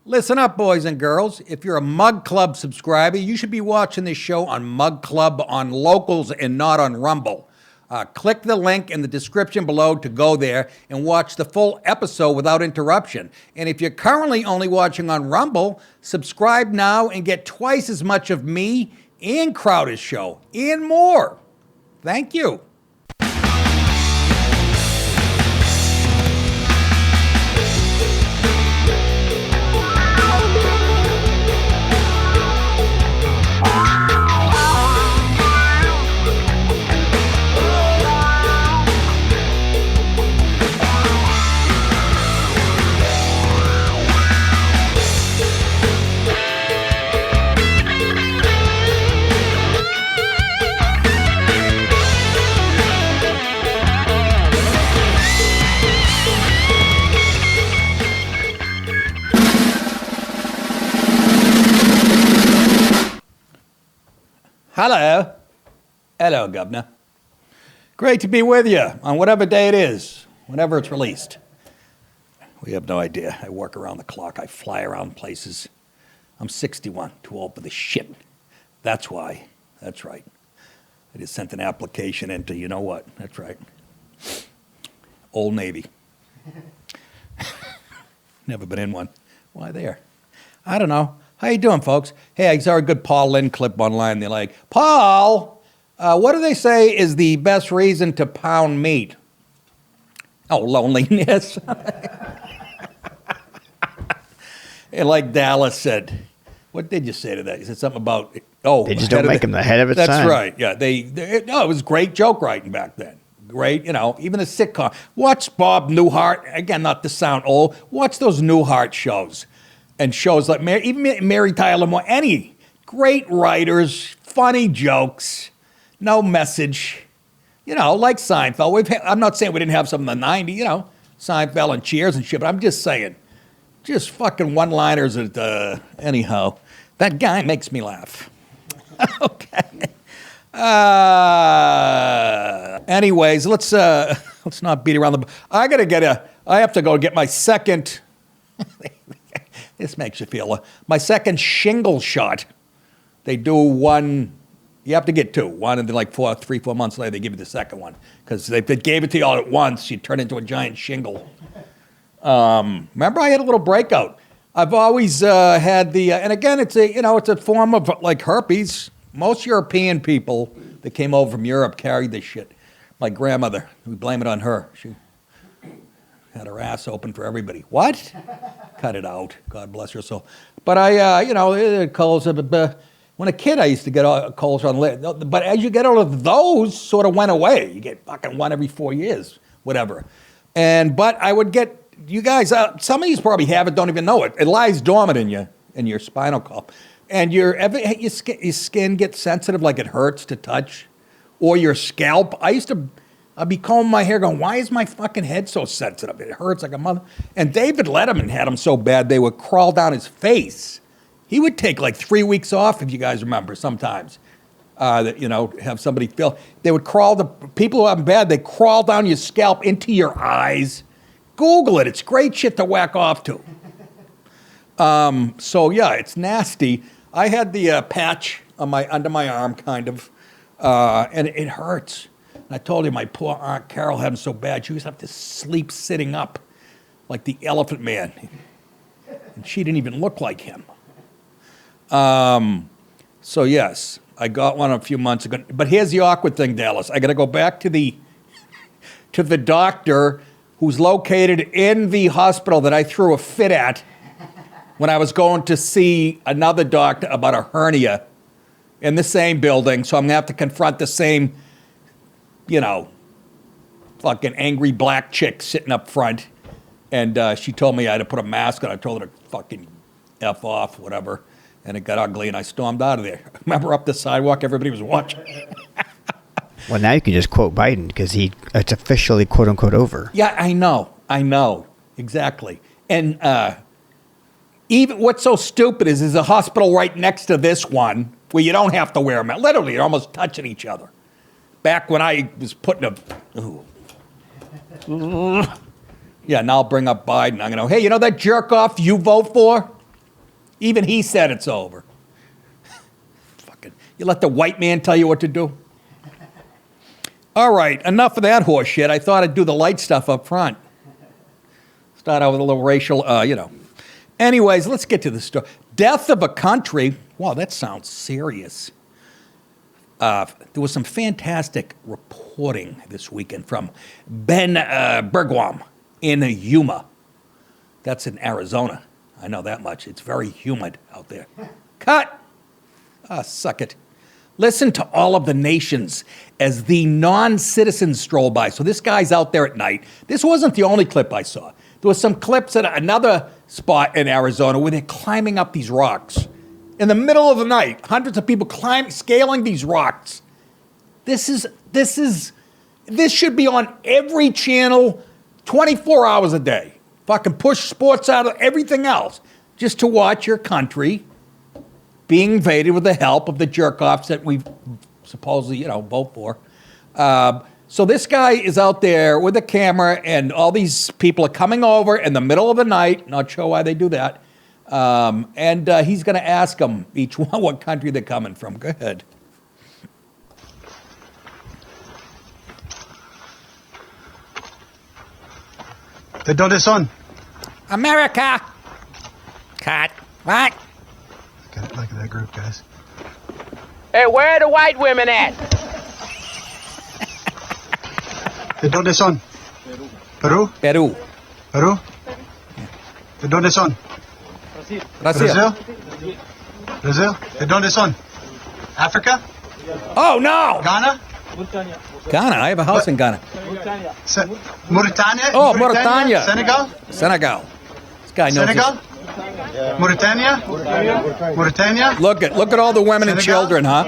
Listen up, boys and girls. If you're a Mug Club subscriber, you should be watching this show on Mug Club on Locals and not on Rumble. Click the link in the description below to go there and watch the full episode without interruption. And if you're currently only watching on Rumble, subscribe now and get twice as much of me and Crowder's show and more. Thank you. Hello. Hello, Governor. Great to be with you on whatever day it is, whenever it's released. We have no idea. I work around the clock. I fly around places. I'm 61, too old for this shit. That's why. That's right. I just sent an application into, you know what? That's right. Old Navy. Never been in one. Why there? I don't know. How you doing, folks? Hey, I saw a good Paul Lynn clip online. They're like, Paul, what do they say is the best reason to pound meat? Oh, loneliness. And like Dallas said, what did you say to that? He said something about, they just don't make him the head of its That's time. right. Yeah, no, it was great joke writing back then. Great, even a sitcom. Watch Bob Newhart, again, not to sound old, watch those Newhart shows. And shows like even Mary Tyler Moore, any great writers, funny jokes, no message, like Seinfeld. I'm not saying we didn't have some in the 90s, Seinfeld and Cheers and shit, but I'm just saying, just fucking one-liners. Anyhow, that guy makes me laugh. Okay. Anyways, let's not beat around the. I have to go get my second. This makes you feel my second shingle shot. They do one. You have to get two. One, and then like 4 months later, they give you the second one. Because if they gave it to you all at once, you turn into a giant shingle. Remember, I had a little breakout. I've always had the, and again, it's a form of like herpes. Most European people that came over from Europe carried this shit. My grandmother, we blame it on her. She had her ass open for everybody. What? Cut it out. God bless her soul. But colds. When a kid, I used to get colds on lip. But as you get older, those sort of went away. You get fucking one every 4 years, whatever. But I would get, you guys, some of you probably have it, don't even know it. It lies dormant in your spinal column. And your skin gets sensitive, like it hurts to touch, or your scalp. I'd be combing my hair going, why is my fucking head so sensitive? It hurts like a mother. And David Letterman had them so bad they would crawl down his face. He would take like 3 weeks off, if you guys remember, sometimes. Have somebody feel. They would people who have them bad, they crawl down your scalp into your eyes. Google it. It's great shit to whack off to. It's nasty. I had the patch on under my arm, kind of, and it hurts. And I told you my poor Aunt Carol had him so bad, she used to have to sleep sitting up like the Elephant Man. And she didn't even look like him. Yes, I got one a few months ago. But here's the awkward thing, Dallas. I got to go back to the doctor who's located in the hospital that I threw a fit at when I was going to see another doctor about a hernia in the same building. So I'm going to have to confront the same, fucking angry black chick sitting up front. And she told me I had to put a mask on. I told her to fucking F off, whatever. And it got ugly, and I stormed out of there. Remember, up the sidewalk, everybody was watching. Well, now you can just quote Biden because it's officially quote unquote over. Yeah, I know, exactly. And even what's so stupid is there's a hospital right next to this one where you don't have to wear a mask. Literally, you're almost touching each other. Back when I was putting yeah, now I'll bring up Biden. I'm going to, hey, that jerk off you vote for? Even he said it's over. Fucking, you let the white man tell you what to do? All right, enough of that horse shit. I thought I'd do the light stuff up front. Start out with a little racial, Anyways, let's get to the story. Death of a country. Wow, that sounds serious. There was some fantastic reporting this weekend from Ben Bergwam in Yuma. That's in Arizona. I know that much. It's very humid out there. Cut! Suck it. Listen to all of the nations as the non-citizens stroll by. So this guy's out there at night. This wasn't the only clip I saw. There was some clips at another spot in Arizona where they're climbing up these rocks. In the middle of the night, hundreds of people scaling these rocks. This should be on every channel 24 hours a day. Fucking push sports out of everything else just to watch your country being invaded with the help of the jerk-offs that we supposedly, vote for. So this guy is out there with a camera, and all these people are coming over in the middle of the night. Not sure why they do that. And he's going to ask them, each one, what country they're coming from. Go ahead. ¿De dónde son? America. Cut. What? Look at that group, guys. Hey, where are the white women at? ¿De dónde son? Peru? Peru. Peru? ¿De dónde son? Brazil. Brazil? ¿De dónde son? Africa? Oh, no. Ghana? Ghana. I have a house in Ghana. Mauritania? Oh, Mauritania. Senegal? Senegal. This guy knows Senegal? this. Mauritania? Mauritania? Look at all the women and Senegal? children, huh?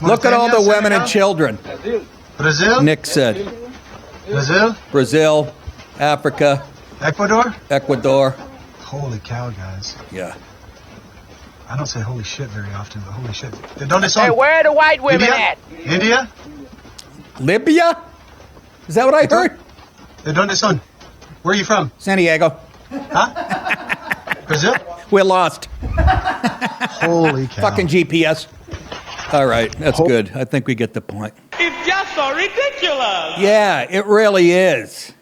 Look at all the women and children. Brazil? Nick said. Brazil? Brazil, Africa, Ecuador? Ecuador. Holy cow, guys. Yeah. I don't say holy shit very often, but holy shit. ¿De dónde son? Hey, where are the white women India? at? India? Libya? Is that what I heard? ¿De dónde son? Where are you from? San Diego. Huh? Brazil? We're lost. Holy cow. Fucking GPS. All right, that's good. I think we get the point. It's just so ridiculous. Yeah, it really is.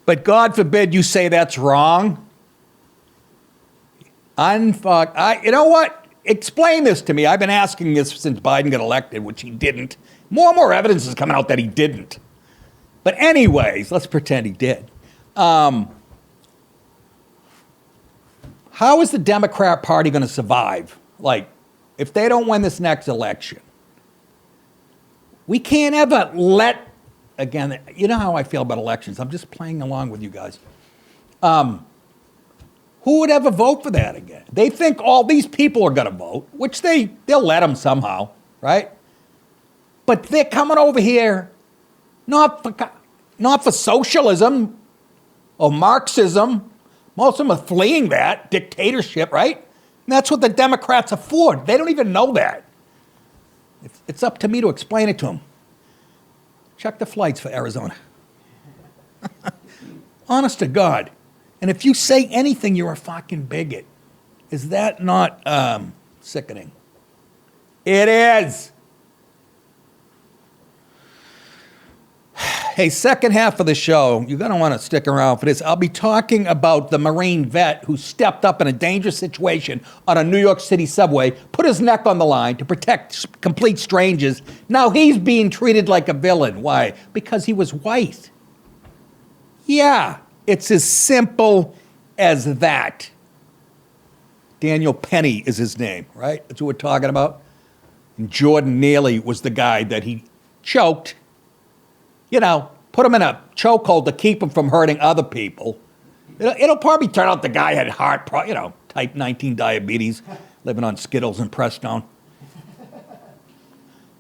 But God forbid you say that's wrong. You know what? Explain this to me. I've been asking this since Biden got elected, which he didn't. More and more evidence is coming out that he didn't. But anyways, let's pretend he did. How is the Democrat Party going to survive? Like, if they don't win this next election, we can't ever let, again, you know how I feel about elections. I'm just playing along with you guys. Who would ever vote for that again? They think all these people are going to vote, which they'll let them somehow, right? But they're coming over here not for socialism or Marxism. Most of them are fleeing that dictatorship, right? And that's what the Democrats afford. They don't even know that. It's up to me to explain it to them. Check the flights for Arizona. Honest to God. And if you say anything, you're a fucking bigot. Is that not sickening? It is. Hey, second half of the show, you're going to want to stick around for this. I'll be talking about the Marine vet who stepped up in a dangerous situation on a New York City subway, put his neck on the line to protect complete strangers. Now he's being treated like a villain. Why? Because he was white. Yeah, it's as simple as that. Daniel Penny is his name, right? That's what we're talking about. And Jordan Neely was the guy that he choked. Put him in a chokehold to keep him from hurting other people. It'll probably turn out the guy had type 19 diabetes, living on Skittles and Prestone.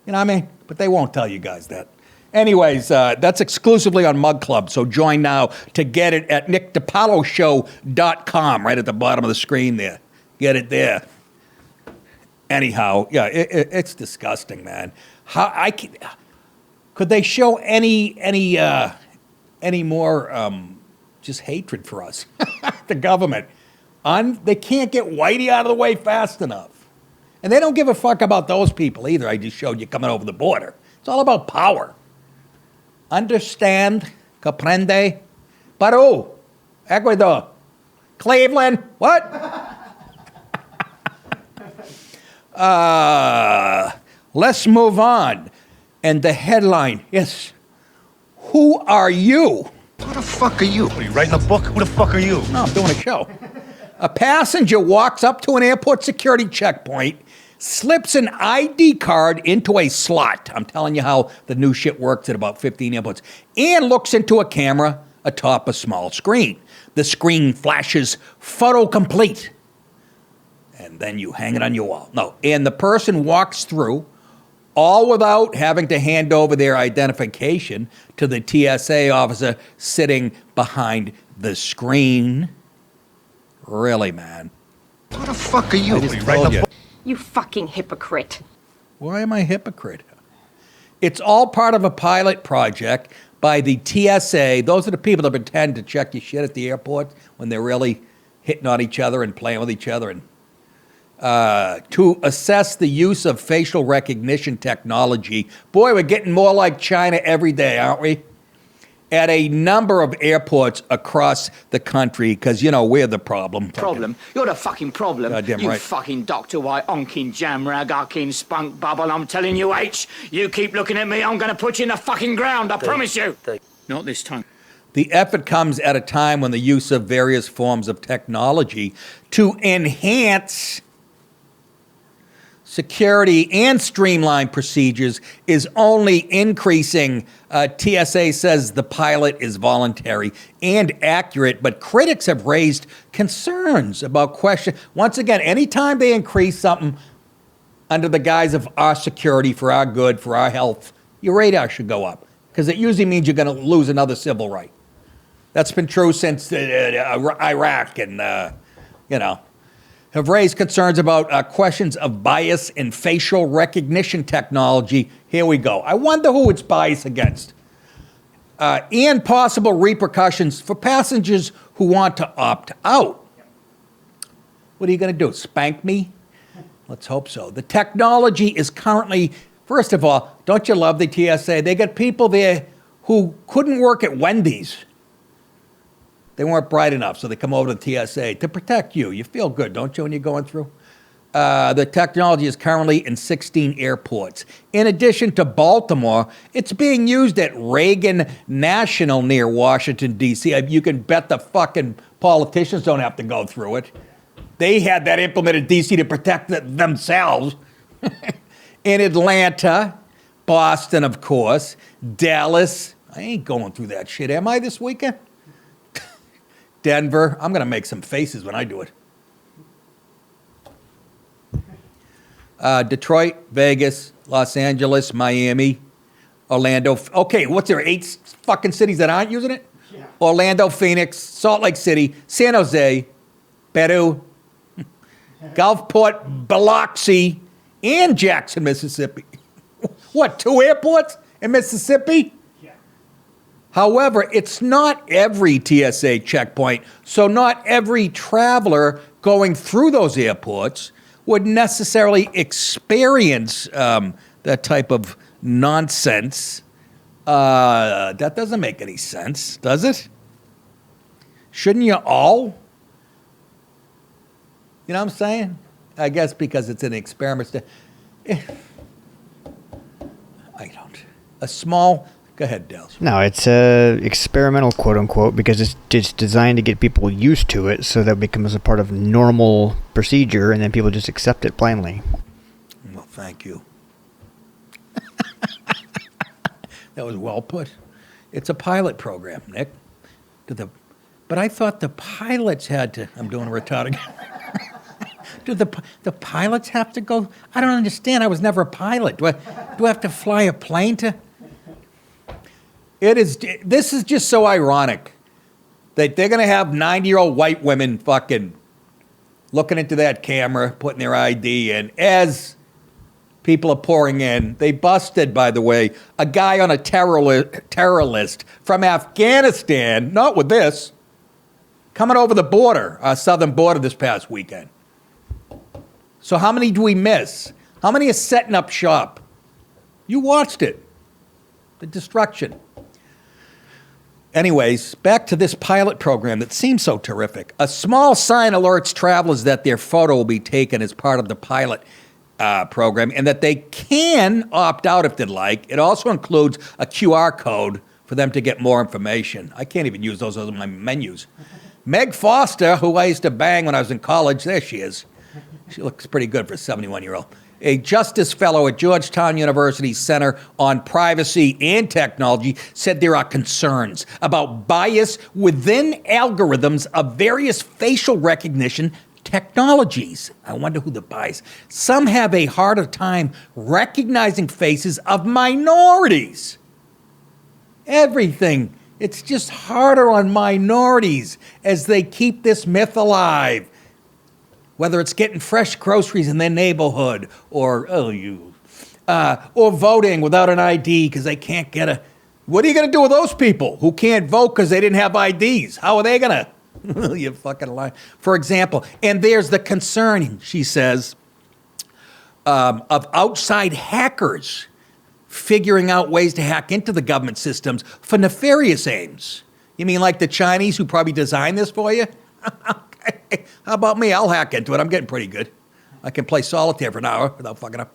You know what I mean? But they won't tell you guys that. Anyways, that's exclusively on Mug Club, so join now to get it at nickdipaoloshow.com, right at the bottom of the screen there. Get it there. Anyhow, yeah, it's disgusting, man. Could they show any more just hatred for us, the government? They can't get Whitey out of the way fast enough. And they don't give a fuck about those people either. I just showed you coming over the border. It's all about power. Understand? Comprende? Peru, Ecuador, Cleveland, what? Let's move on. And the headline is, who are you? Who the fuck are you? Are you writing a book? Who the fuck are you? No, I'm doing a show. A passenger walks up to an airport security checkpoint, slips an ID card into a slot. I'm telling you how the new shit works at about 15 airports. And looks into a camera atop a small screen. The screen flashes photo complete. And then you hang it on your wall. No, and the person walks through, all without having to hand over their identification to the TSA officer sitting behind the screen. Really, man. Who the fuck are you? I just told you. You fucking hypocrite. Why am I a hypocrite? It's all part of a pilot project by the TSA. Those are the people that pretend to check your shit at the airport when they're really hitting on each other and playing with each other. And to assess the use of facial recognition technology. Boy, we're getting more like China every day, aren't we? At a number of airports across the country, because, we're the problem. Problem? You're the fucking problem. Goddamn you right. fucking Dr. White, onking jamrag, arcing spunk bubble. I'm telling you, H, you keep looking at me, I'm going to put you in the fucking ground, I promise you. Not this time. The effort comes at a time when the use of various forms of technology to enhance security and streamline procedures is only increasing. TSA says the pilot is voluntary and accurate, but critics have raised concerns about questions. Once again, anytime they increase something under the guise of our security, for our good, for our health, your radar should go up, because it usually means you're going to lose another civil right. That's been true since Iraq and, have raised concerns about questions of bias in facial recognition technology. Here we go. I wonder who it's biased against. And possible repercussions for passengers who want to opt out. What are you going to do, spank me? Let's hope so. The technology is currently, first of all, don't you love the TSA? They got people there who couldn't work at Wendy's. They weren't bright enough, so they come over to the TSA to protect you. You feel good, don't you, when you're going through? The technology is currently in 16 airports. In addition to Baltimore, it's being used at Reagan National near Washington, D.C. You can bet the fucking politicians don't have to go through it. They had that implemented D.C. to protect themselves. In Atlanta, Boston, of course, Dallas. I ain't going through that shit, am I, this weekend? Denver. I'm going to make some faces when I do it. Detroit, Vegas, Los Angeles, Miami, Orlando. Okay, what's there, 8 fucking cities that aren't using it? Yeah. Orlando, Phoenix, Salt Lake City, San Jose, Peru, Gulfport, Biloxi, and Jackson, Mississippi. What, 2 airports in Mississippi? However, it's not every TSA checkpoint, so not every traveler going through those airports would necessarily experience that type of nonsense. That doesn't make any sense, does it? Shouldn't you all? You know what I'm saying? I guess because it's an experiment. I don't. A small... Go ahead, Dales. No, it's experimental, quote unquote, because it's just designed to get people used to it, so that it becomes a part of normal procedure, and then people just accept it blindly. Well, thank you. That was well put. It's a pilot program, Nick. But I thought the pilots had to. I'm doing a retarded. Do the pilots have to go? I don't understand. I was never a pilot. Do I have to fly a plane to? This is just so ironic that they're going to have 90-year-old white women fucking looking into that camera, putting their ID in. As people are pouring in, they busted, by the way, a guy on a terror list from Afghanistan, not with this. coming over the border, our southern border this past weekend. So how many do we miss? How many are setting up shop? You watched it. The destruction. Anyways, back to this pilot program that seems so terrific. A small sign alerts travelers that their photo will be taken as part of the pilot program and that they can opt out if they'd like. It also includes a QR code for them to get more information. I can't even use those as my menus. Meg Foster, who I used to bang when I was in college, there she is. She looks pretty good for a 71-year-old. A justice fellow at Georgetown University's Center on Privacy and Technology said there are concerns about bias within algorithms of various facial recognition technologies. I wonder who the bias. Some have a harder time recognizing faces of minorities. Everything. It's just harder on minorities as they keep this myth alive. Whether it's getting fresh groceries in their neighborhood or voting without an ID because they can't get a... What are you going to do with those people who can't vote because they didn't have IDs? How are they going to... You fucking lie. For example, and there's the concern, she says, of outside hackers figuring out ways to hack into the government systems for nefarious aims. You mean like the Chinese who probably designed this for you? Okay. How about me? I'll hack into it. I'm getting pretty good. I can play solitaire for an hour without fucking up.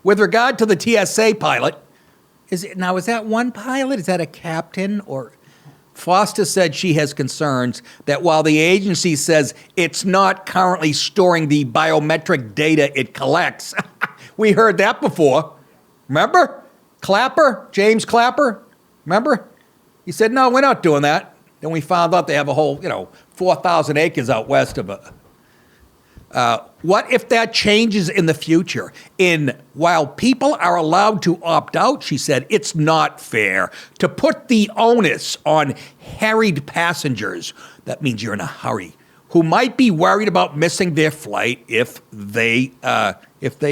With regard to the TSA pilot, is that one pilot? Is that a captain? Or Foster said she has concerns that while the agency says it's not currently storing the biometric data it collects, we heard that before. Remember? Clapper, James Clapper, remember? He said, no, we're not doing that. Then we found out they have a whole, 4,000 acres out west of it. What if that changes in the future? While people are allowed to opt out, she said, it's not fair to put the onus on harried passengers. That means you're in a hurry. Who might be worried about missing their flight if they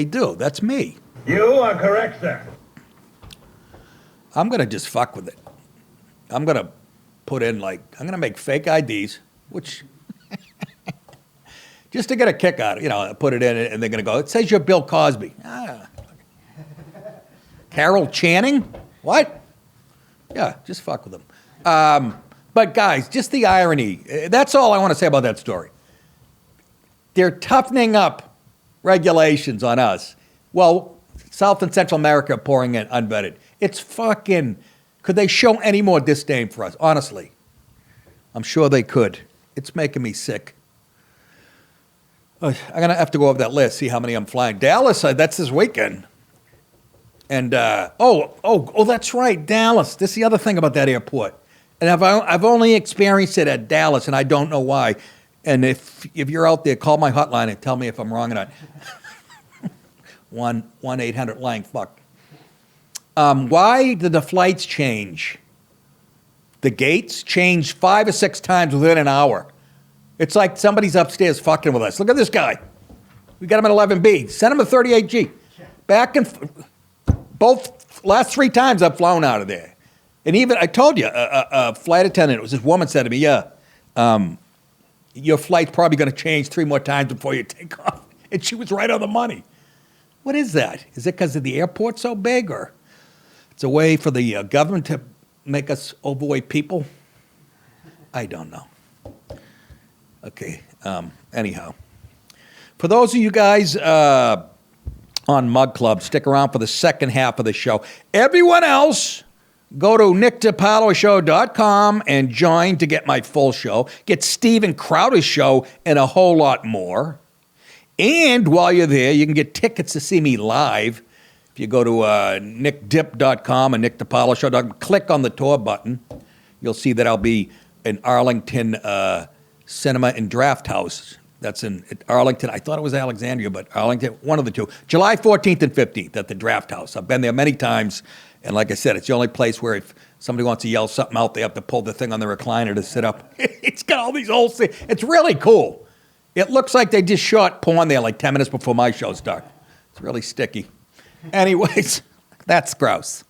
do. That's me. You are correct, sir. I'm going to just fuck with it. I'm going to put in I'm going to make fake IDs, which... just to get a kick out of it, put it in and they're going to go, it says you're Bill Cosby. Carol Channing? What? Yeah, just fuck with them. But guys, just the irony. That's all I want to say about that story. They're toughening up regulations on us. Well, South and Central America are pouring in unvetted. It's fucking... Could they show any more disdain for us? Honestly. I'm sure they could. It's making me sick. I'm going to have to go over that list, see how many I'm flying. Dallas, that's this weekend. And, that's right, Dallas. This is the other thing about that airport. And I've only experienced it at Dallas, and I don't know why. And if you're out there, call my hotline and tell me if I'm wrong or not. 1-800-LANG-FUCK. Why did the flights change? The gates changed 5 or 6 times within an hour. It's like somebody's upstairs fucking with us. Look at this guy. We got him at 11B. Send him a 38G. Back and both last 3 times I've flown out of there. And even, I told you, a flight attendant, it was this woman said to me, your flight's probably going to change 3 more times before you take off. And she was right on the money. What is that? Is it because of the airport so big, or it's a way for the government to make us overweight people? I don't know. Okay, anyhow. For those of you guys on Mug Club, stick around for the second half of the show. Everyone else, go to nickdipaoloshow.com and join to get my full show. Get Steven Crowder's show and a whole lot more. And while you're there, you can get tickets to see me live. If you go to nickdip.com and nickdipaoloshow.com, click on the tour button. You'll see that I'll be in Arlington Cinema and Draft House. That's in Arlington. I thought it was Alexandria, but Arlington, one of the two. July 14th and 15th at the Draft House. I've been there many times. And like I said, it's the only place where if somebody wants to yell something out, they have to pull the thing on the recliner to sit up. It's got all these old things. It's really cool. It looks like they just shot porn there like 10 minutes before my show started. It's really sticky. Anyways, that's gross.